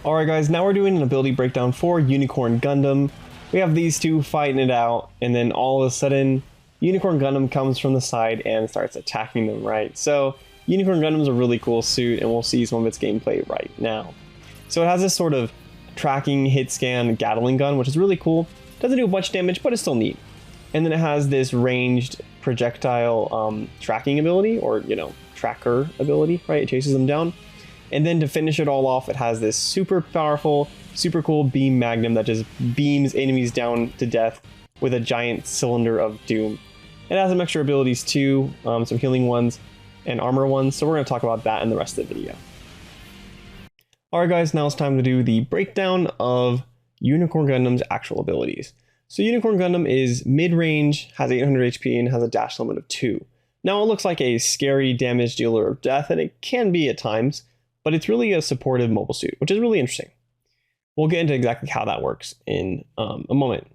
Alright guys, now we're doing an ability breakdown for Unicorn Gundam. We have these two fighting it out, and then all of a sudden, Unicorn Gundam comes from the side and starts attacking them, right? So, Unicorn Gundam is a really cool suit, and we'll see some of its gameplay right now. So it has this sort of tracking, hit scan, Gatling gun, which is really cool. Doesn't do much damage, but it's still neat. And then it has this ranged projectile tracking ability, or, tracker ability, right? It chases them down. And then to finish it all off, it has this super powerful, super cool beam magnum that just beams enemies down to death with a giant cylinder of doom. It has some extra abilities too, some healing ones and armor ones, so we're going to talk about that in the rest of the video. Alright guys, now it's time to do the breakdown of Unicorn Gundam's actual abilities. So Unicorn Gundam is mid-range, has 800 HP, and has a dash limit of 2. Now it looks like a scary damage dealer of death, and it can be at times, but it's really a supportive mobile suit, which is really interesting. We'll get into exactly how that works in a moment.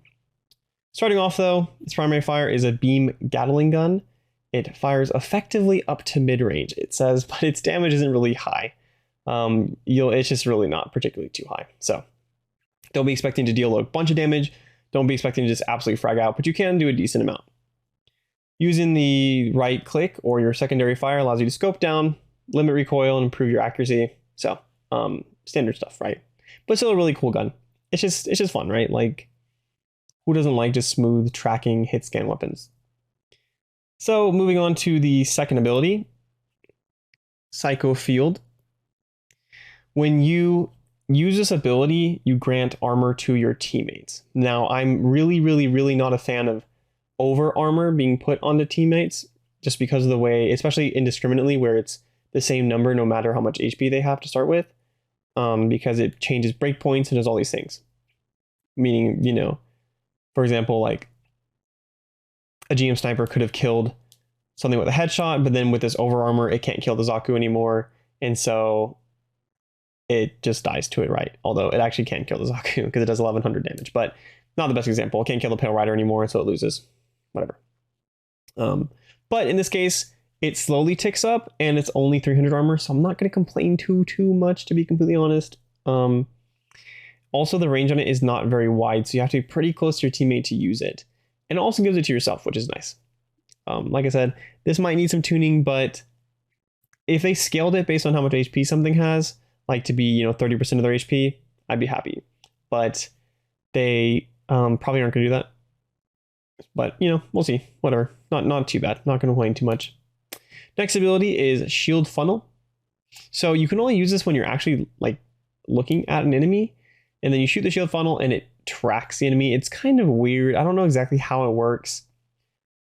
Starting off though, its primary fire is a beam Gatling gun. It fires effectively up to mid-range, it says, but its damage isn't really high. It's just really not particularly too high. So don't be expecting to deal a bunch of damage. Don't be expecting to just absolutely frag out, but you can do a decent amount. Using the right click or your secondary fire allows you to scope down, limit recoil, and improve your accuracy. So standard stuff, right? But still a really cool gun. It's just fun, right? Like, who doesn't like just smooth tracking hit scan weapons? So moving on to the second ability, Psycho Field. When you use this ability, you grant armor to your teammates. Now, I'm really not a fan of over armor being put onto teammates, just because of the way, especially indiscriminately, where it's the same number no matter how much HP they have to start with, because it changes breakpoints and does all these things. Meaning, for example, like a GM sniper could have killed something with a headshot, but then with this over armor, it can't kill the Zaku anymore, and so it just dies to it, right? Although it actually can kill the Zaku because it does 1100 damage, but not the best example. It can't kill the Pale Rider anymore, so it loses. Whatever. But in this case, it slowly ticks up, and it's only 300 armor, so I'm not going to complain too much, to be completely honest. Also, the range on it is not very wide, so you have to be pretty close to your teammate to use it. And it also gives it to yourself, which is nice. Like I said, this might need some tuning, but if they scaled it based on how much HP something has, like to be 30% of their HP, I'd be happy. But they probably aren't going to do that. But we'll see. Whatever. Not too bad. Not going to complain too much. Next ability is Shield Funnel. So you can only use this when you're actually like looking at an enemy, and then you shoot the shield funnel and it tracks the enemy. It's kind of weird. I don't know exactly how it works.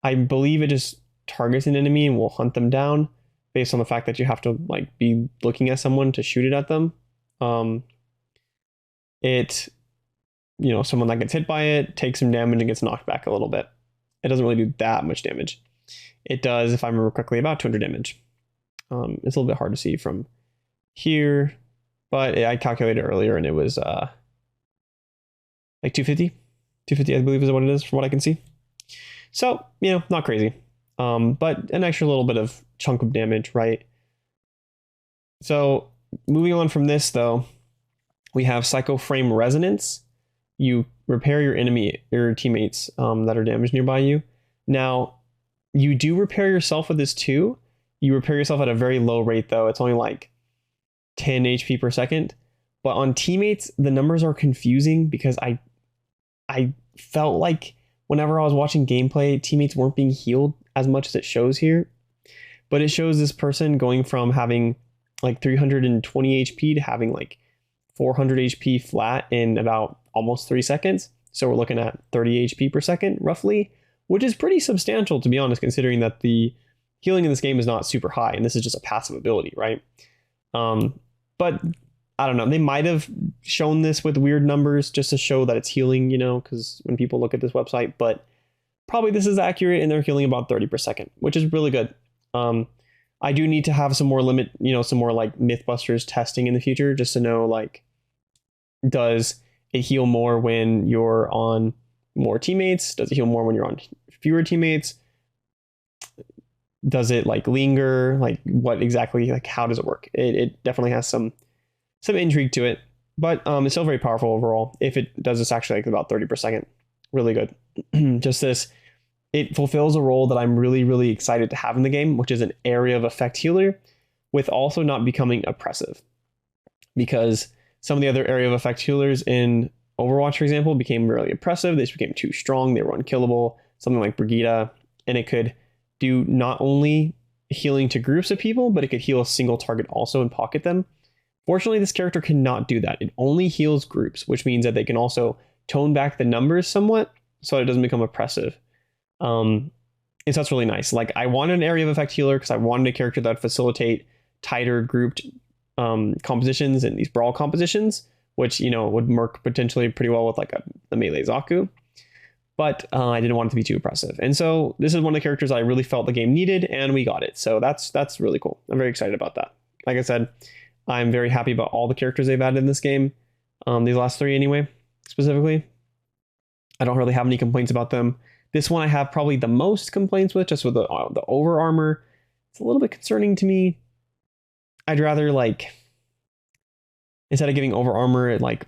I believe it just targets an enemy and will hunt them down based on the fact that you have to like be looking at someone to shoot it at them. Someone that gets hit by it takes some damage and gets knocked back a little bit. It doesn't really do that much damage. It does, if I remember correctly, about 200 damage. It's a little bit hard to see from here, but I calculated earlier and it was like 250. 250, I believe, is what it is from what I can see. So, not crazy. But an extra little bit of chunk of damage, right? So, moving on from this, though, we have Psycho Frame Resonance. You repair your teammates that are damaged nearby you. Now, you do repair yourself with this too. You repair yourself at a very low rate, though. It's only like 10 HP per second. But on teammates, the numbers are confusing because I felt like whenever I was watching gameplay, teammates weren't being healed as much as it shows here. But it shows this person going from having like 320 HP to having like 400 HP flat in about almost 3 seconds. So we're looking at 30 HP per second, roughly, which is pretty substantial, to be honest, considering that the healing in this game is not super high, and this is just a passive ability, right? But I don't know. They might have shown this with weird numbers just to show that it's healing, because when people look at this website, but probably this is accurate, and they're healing about 30 per second, which is really good. I do need to have some more some more like Mythbusters testing in the future just to know, like, does it heal more when you're on more teammates? Does it heal more when you're on fewer teammates? Does it like linger? Like what exactly, like how does it work? It definitely has some intrigue to it. But it's still very powerful overall. If it does this actually like about 30 per second, really good. Just this, it fulfills a role that I'm really, really excited to have in the game, which is an area of effect healer with also not becoming oppressive. Because some of the other area of effect healers in Overwatch, for example, became really oppressive. They just became too strong. They were unkillable. Something like Brigitte, and it could do not only healing to groups of people, but it could heal a single target also and pocket them. Fortunately, this character cannot do that. It only heals groups, which means that they can also tone back the numbers somewhat so it doesn't become oppressive. And so that's really nice. Like, I wanted an area of effect healer because I wanted a character that would facilitate tighter grouped compositions and these brawl compositions, which, you know, would work potentially pretty well with like a melee Zaku. But I didn't want it to be too oppressive. And so this is one of the characters I really felt the game needed, and we got it. So that's really cool. I'm very excited about that. Like I said, I'm very happy about all the characters they've added in this game. These last 3 anyway, specifically. I don't really have any complaints about them. This one I have probably the most complaints with, just with the over armor. It's a little bit concerning to me. I'd rather, like, instead of giving over armor, it like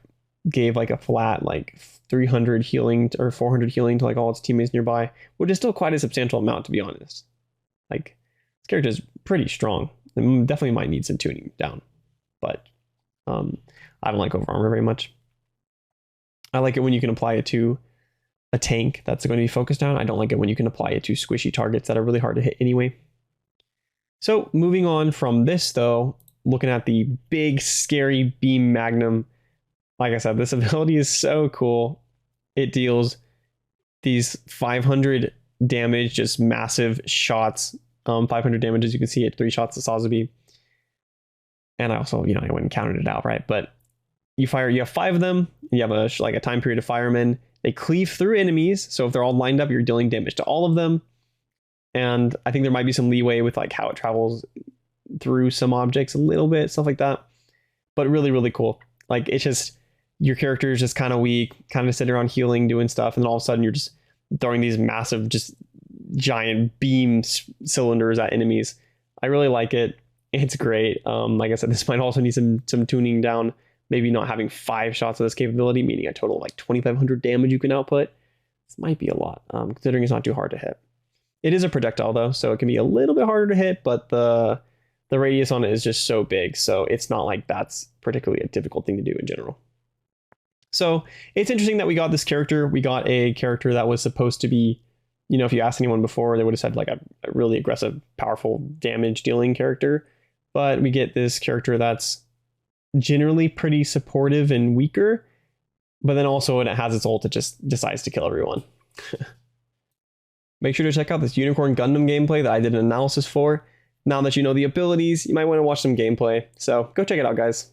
gave like a flat like 300 healing or 400 healing to like all its teammates nearby, which is still quite a substantial amount, to be honest. Like, this character is pretty strong. It definitely might need some tuning down, but I don't like over armor very much. I like it when you can apply it to a tank that's going to be focused down. I don't like it when you can apply it to squishy targets that are really hard to hit anyway. So moving on from this though, looking at the big scary beam magnum. Like I said, this ability is so cool. It deals these 500 damage, just massive shots. 500 damage, as you can see, at 3 shots to Sazabi. And I also, you know, I went and counted it out, right? But you have 5 of them. You have a time period of firemen. They cleave through enemies. So if they're all lined up, you're dealing damage to all of them. And I think there might be some leeway with like how it travels through some objects a little bit, stuff like that. But really, really cool. Like, it's just, your character is just kind of weak, kind of sitting around healing, doing stuff, and then all of a sudden you're just throwing these massive, just giant beam cylinders at enemies. I really like it. It's great. Like I said, this might also need some tuning down. Maybe not having 5 shots of this capability, meaning a total of like 2,500 damage you can output. This might be a lot, considering it's not too hard to hit. It is a projectile though, so it can be a little bit harder to hit, but the radius on it is just so big, so it's not like that's particularly a difficult thing to do in general. So it's interesting that we got this character. We got a character that was supposed to be, you know, if you asked anyone before, they would have said like a really aggressive, powerful damage dealing character. But we get this character that's generally pretty supportive and weaker. But then also when it has its ult, it just decides to kill everyone. Make sure to check out this Unicorn Gundam gameplay that I did an analysis for. Now that you know the abilities, you might want to watch some gameplay. So go check it out, guys.